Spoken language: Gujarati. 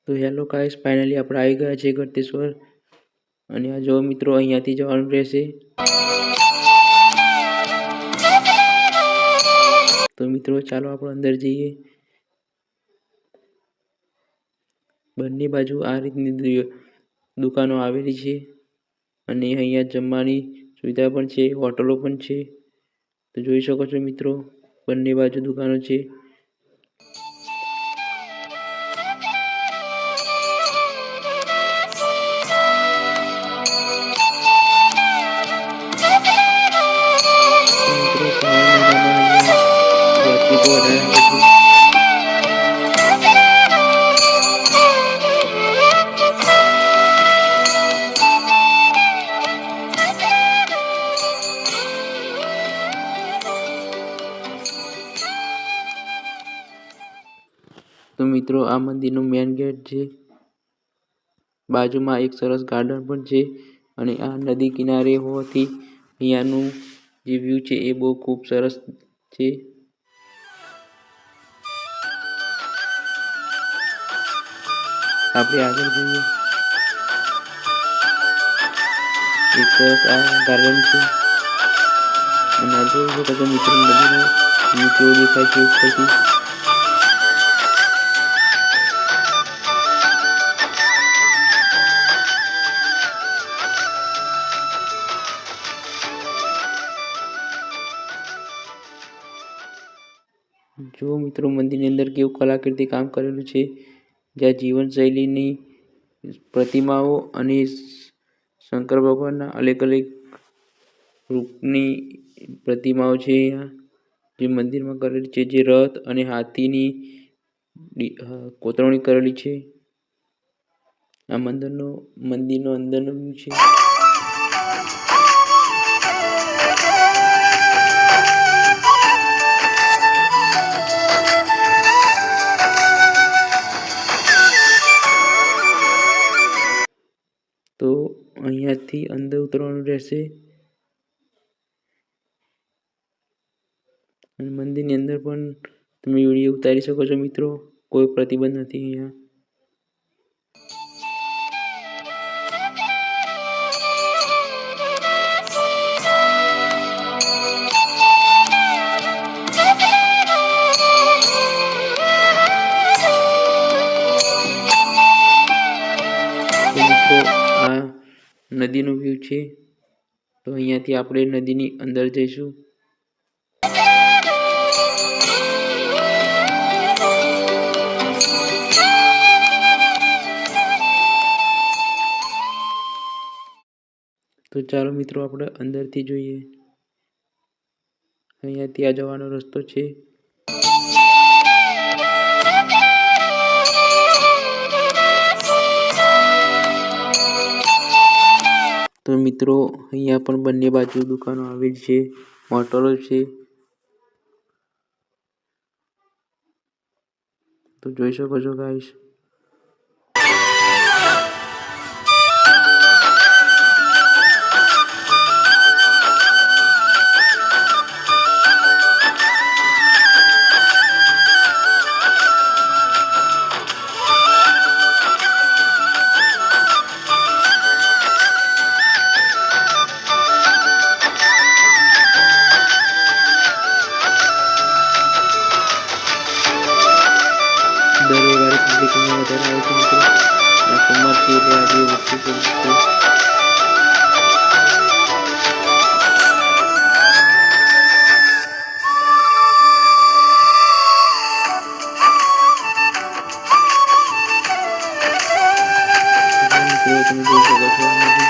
તો હેલો ગાઈસ, ફાઇનલી આપણે આવી ગયા છે ગળતેશ્વર. અને આ જો મિત્રો અહીંયાથી જવાનું રહેશે. તો મિત્રો ચાલો આપણે અંદર જઈએ. બંને બાજુ આ રીતની દુકાનો આવેલી છે અને અહીંયા જમવાની સુવિધા પણ છે, હોટલો પણ છે. તો જોઈ શકો છો મિત્રો, બંને બાજુ દુકાનો છે. તો મિત્રો આ મંદિરનો મેન ગેટ છે. બાજુમાં એક સરસ ગાર્ડન પણ છે અને આ નદી કિનારે હોવાથી અહીંયાનું જે વ્યૂ છે એ બહુ ખૂબ સરસ છે. આપણે આગળ જોઈએ. એક સરસ આ ગાર્ડન છે અને આ જોઈ શકો છો મિત્રો, નદીનો નીચે દેખાય છે ઉપરથી. જો મિત્રો મંદિરની અંદર કેવું કલાકૃતિ કામ કરેલું છે, જ્યાં જીવનશૈલીની પ્રતિમાઓ અને શંકર ભગવાનના અલગ અલગ રૂપની પ્રતિમાઓ છે જે મંદિરમાં કરેલી છે, જે રથ અને હાથીની કોતરણી કરેલી છે. આ મંદિરનો અંદરનો વ્યૂ છે. તો અહીંયાથી અંદર ઉતરવાનું રહેશે અને મંદિરની અંદર પણ તમે વિડીયો ઉતારી શકો છો મિત્રો, કોઈ પ્રતિબંધ નથી અહીંયા. આ નદીનો વ્યૂ છે. તો અહીંયાથી આપણે નદીની અંદર જઈશું. તો ચાલો મિત્રો આપણે અંદરથી જોઈએ. અહીંયાથી આ જવાનો રસ્તો છે. તો મિત્રો અહીંયા પણ બંને બાજુ દુકાનો આવેલી છે, હોટલો છે. તો જોઈ શકો છો ગાઈસ. દર રવિવારે પબ્લિકમાં વધારે આવે છે મિત્રો. આ સોમવારથી એટલે આજે વસ્તુ છે. તમે જોઈ શકો છો.